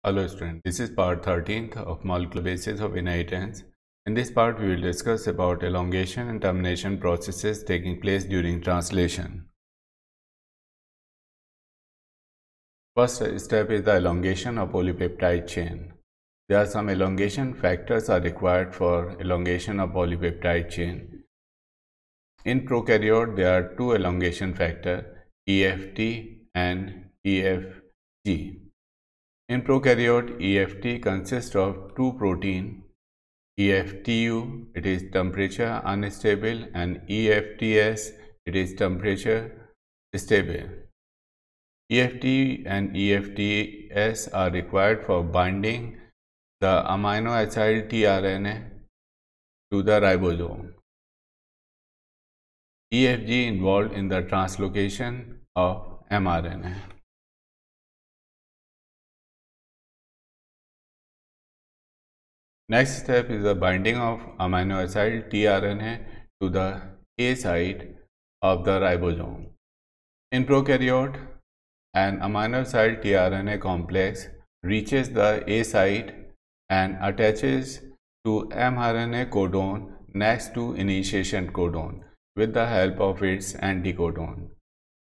Hello student, this is part 13th of molecular basis of inheritance. In this part we will discuss about elongation and termination processes taking place during translation. First step is the elongation of polypeptide chain. There are some elongation factors are required for elongation of polypeptide chain. In prokaryote there are two elongation factors, EFT and EFG. In prokaryote, EFT consists of two proteins, EFTU, it is temperature unstable, and EFTS, it is temperature stable. EFT and EFTS are required for binding the amino acid tRNA to the ribosome. EFG involved in the translocation of mRNA. Next step is the binding of amino acid tRNA to the A site of the ribosome. In prokaryote, an amino acid tRNA complex reaches the A site and attaches to mRNA codon next to initiation codon with the help of its anticodon.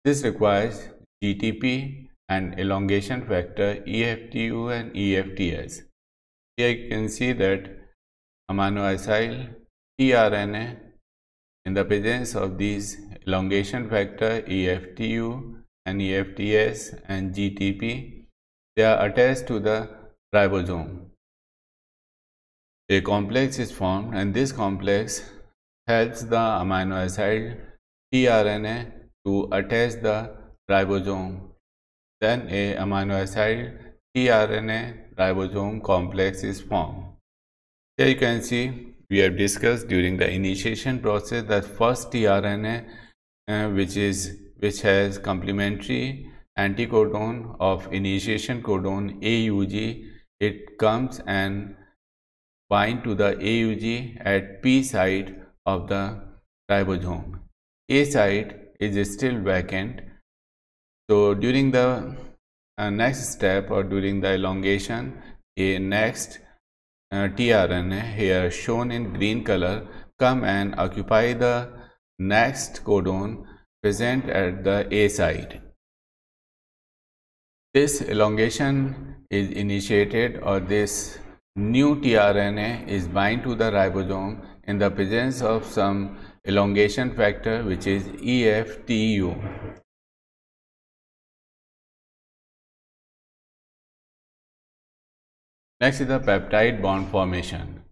This requires GTP and elongation factor EFTU and EFTS. Here you can see that amino acid tRNA, in the presence of these elongation factor EFTU and EFTS and GTP, they are attached to the ribosome. A complex is formed, and this complex helps the amino acid tRNA to attach the ribosome. Then a amino acid tRNA ribosome complex is formed. Here you can see we have discussed during the initiation process that first tRNA which has complementary anticodon of initiation codon AUG, it comes and bind to the AUG at P site of the ribosome. A site is still vacant. So during the next step or during the elongation, a next tRNA, here shown in green color, come and occupy the next codon present at the A site. This elongation is initiated, or this new tRNA is bind to the ribosome in the presence of some elongation factor which is EFTU. Next is the peptide bond formation.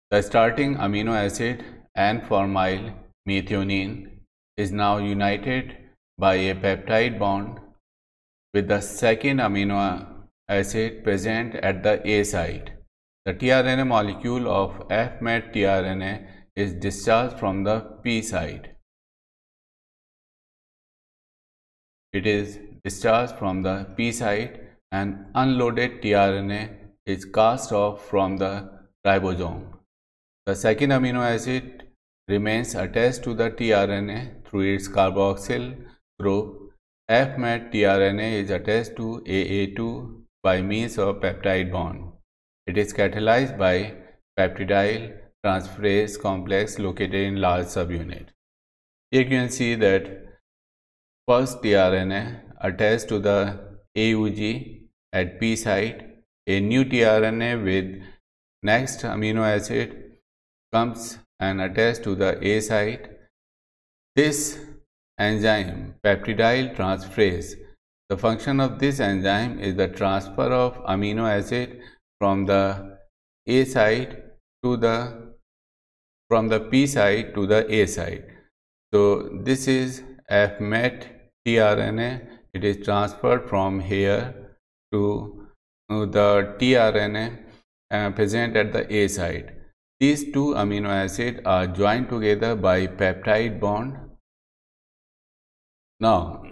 The starting amino acid N-formyl methionine is now united by a peptide bond with the second amino acid present at the A site. The tRNA molecule of F-met tRNA is discharged from the P site. It is discharged from the P site and unloaded tRNA is cast off from the ribosome. The second amino acid remains attached to the tRNA through its carboxyl group. F-met tRNA is attached to AA2 by means of peptide bond. It is catalyzed by peptidyl transferase complex located in large subunit. Here you can see that first tRNA attached to the AUG at P site. A new tRNA with next amino acid comes and attached to the A site. This enzyme, peptidyl transferase, the function of this enzyme is the transfer of amino acid from the A site to from the P site to the A site. So this is F-met tRNA. It is transferred from here to the tRNA present at the A site. These two amino acids are joined together by peptide bond. Now,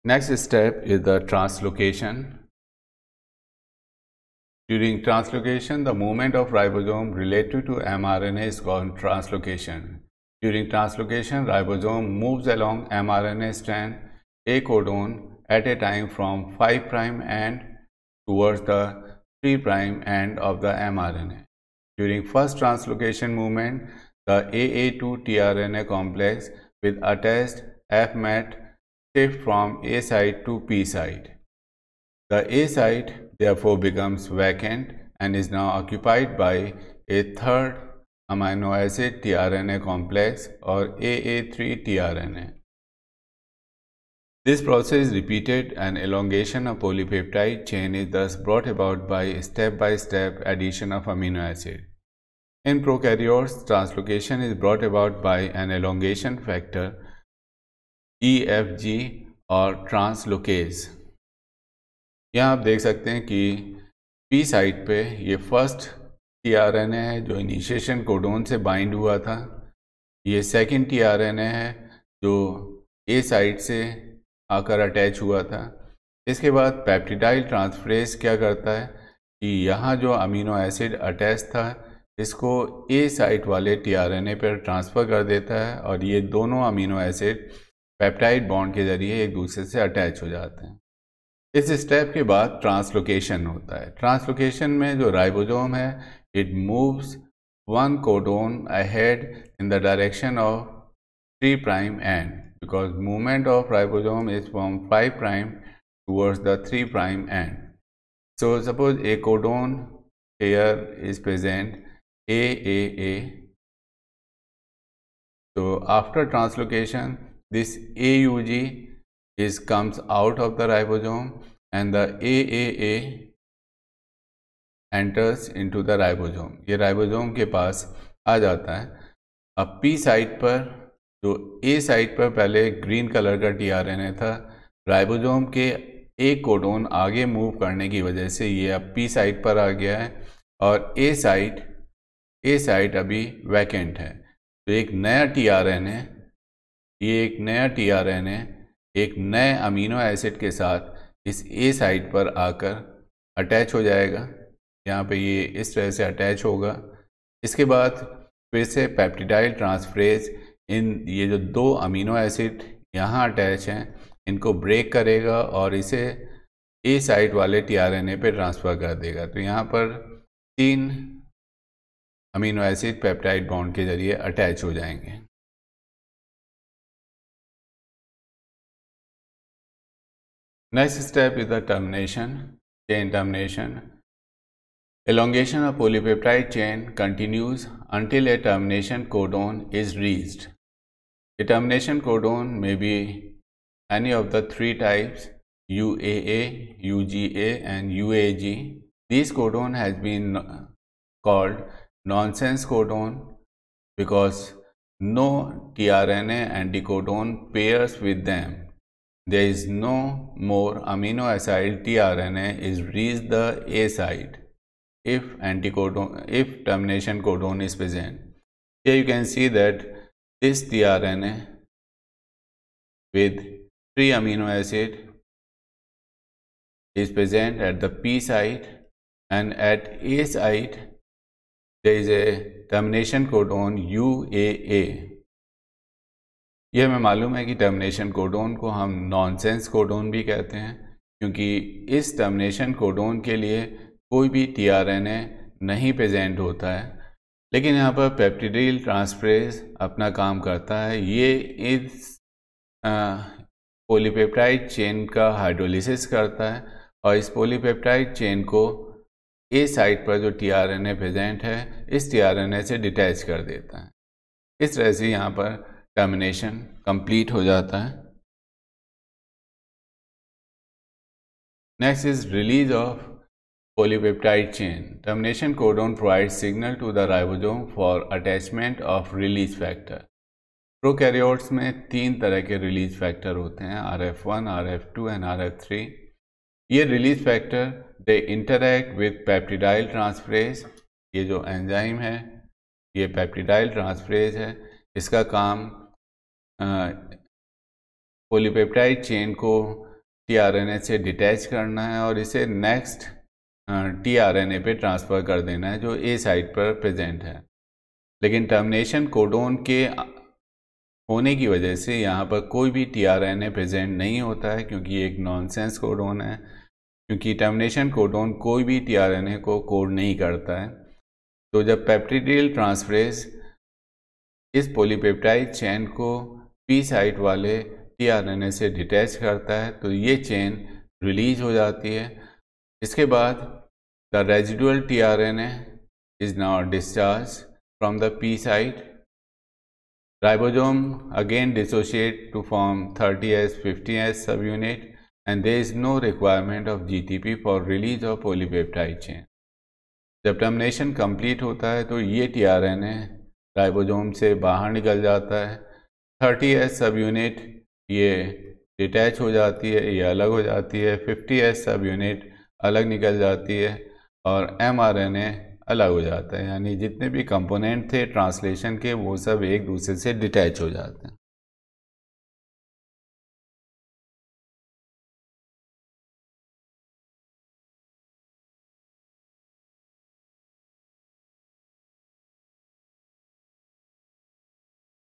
next step is the translocation. During translocation, the movement of ribosome related to mRNA is called translocation. During translocation, ribosome moves along mRNA strand A codon at a time from 5' end towards the 3' end of the mRNA. During first translocation movement, the AA2 tRNA complex with attached FMET shift from A site to P site. The A site therefore becomes vacant and is now occupied by a third amino acid tRNA complex or AA3 tRNA. This process is repeated and elongation of polypeptide chain is thus brought about by step-by-step addition of amino acid. In prokaryotes, translocation is brought about by an elongation factor EFG और translocase. यहाँ आप देख सकते हैं कि P site पे ये first tRNA है जो इनिशिएशन कोडोन से बाइंड हुआ था। ये सेकंड tRNA है जो A साइट से आकर अटैच हुआ था। इसके बाद पेप्टिडाइल ट्रांसफरेज क्या करता है कि यहाँ जो अमीनो एसिड अटैच था इसको A साइट वाले tRNA पर ट्रांसफ़र कर देता है और ये दोनों अमीनो एसिड पेप्टाइड बॉन्ड के ज़रिए एक दूसरे से अटैच हो जाते हैं। इस स्टेप के बाद ट्रांसलोकेशन होता है। ट्रांसलोकेशन में जो राइबोसोम है it moves one codon ahead in the direction of 3' end because movement of ribosome is from 5' towards the 3' end. So suppose a codon here is present AAA. So after translocation this AUG comes out of the ribosome and the AAA enters into the ribosome. ये ribosome के पास आ जाता है। अब P site पर जो A site पर पहले green colour का tRNA था, राइबोसोम के एक कोडोन आगे मूव करने की वजह से ये अब P साइट पर आ गया है और A साइट अभी वैकेंट है। तो एक नया tRNA, ये एक नया tRNA एक नए अमीनो एसिड के साथ इस A साइट पर आकर अटैच हो जाएगा। यहाँ पे ये इस तरह से अटैच होगा। इसके बाद फिर से पेप्टिडाइल ट्रांसफरेज ये जो दो अमीनो एसिड यहाँ अटैच हैं इनको ब्रेक करेगा और इसे A साइट वाले tRNA पे ट्रांसफ़र कर देगा। तो यहाँ पर 3 अमीनो एसिड पेप्टाइड बॉन्ड के ज़रिए अटैच हो जाएंगे। Next step is the termination, chain termination. Elongation of polypeptide chain continues until a termination codon is reached. A termination codon may be any of the 3 types UAA, UGA and UAG. This codon has been called nonsense codon because no tRNA anticodon pairs with them. There is no more amino acid tRNA is reached the A site if termination codon is present. Here you can see that this tRNA with 3 amino acid is present at the P site and at A site there is a termination codon UAA. यह हमें मालूम है कि termination codon को हम nonsense codon भी कहते हैं क्योंकि इस टर्मिनेशन कोडोन के लिए कोई भी tRNA नहीं प्रेजेंट होता है। लेकिन यहाँ पर पेप्टिडाइल ट्रांसफरेज अपना काम करता है। ये इस पॉलीपेप्टाइड चेन का हाइड्रोलिसिस करता है और इस पॉलीपेप्टाइड चेन को A साइट पर जो tRNA प्रेजेंट है इस tRNA से डिटैच कर देता है। इस तरह से यहाँ पर टर्मिनेशन कंप्लीट हो जाता है। Next is release of polypeptide chain. Termination codon provides signal to the ribosome for attachment of release factor. Prokaryotes में 3 तरह के रिलीज फैक्टर होते हैं, RF1, RF2 एंड RF3। ये release factor they interact with peptidyl transferase. ये जो enzyme है ये पेप्टिडाइल ट्रांसफरेज है। इसका काम पॉलीपेप्टाइड चेन को tRNA से डिटैच करना है और इसे नेक्स्ट tRNA पे ट्रांसफ़र कर देना है जो A साइट पर प्रेजेंट है। लेकिन टर्मिनेशन कोडोन के होने की वजह से यहाँ पर कोई भी tRNA प्रेजेंट नहीं होता है क्योंकि ये एक नॉनसेंस कोडोन है। क्योंकि टर्मिनेशन कोडोन कोई भी टीआरएनए को कोड नहीं करता है। तो जब पेप्टिडिल ट्रांसफरेज इस पॉलीपेप्टाइड चेन को पी साइट वाले टीआरएनए से डिटैच करता है तो ये चेन रिलीज हो जाती है। इसके बाद the residual tRNA is now discharge from the P site. Ribosome again dissociate to form 30S 50S subunit and there is no requirement of GTP for release of polypeptide chain। जब termination complete होता है तो ये tRNA ribosome से बाहर निकल जाता है। 30S सब यूनिट ये डिटैच हो जाती है, ये अलग हो जाती है। 50S सब यूनिट अलग निकल जाती है और mRNA अलग हो जाता है। यानी जितने भी कंपोनेंट थे ट्रांसलेशन के वो सब एक दूसरे से डिटैच हो जाते हैं।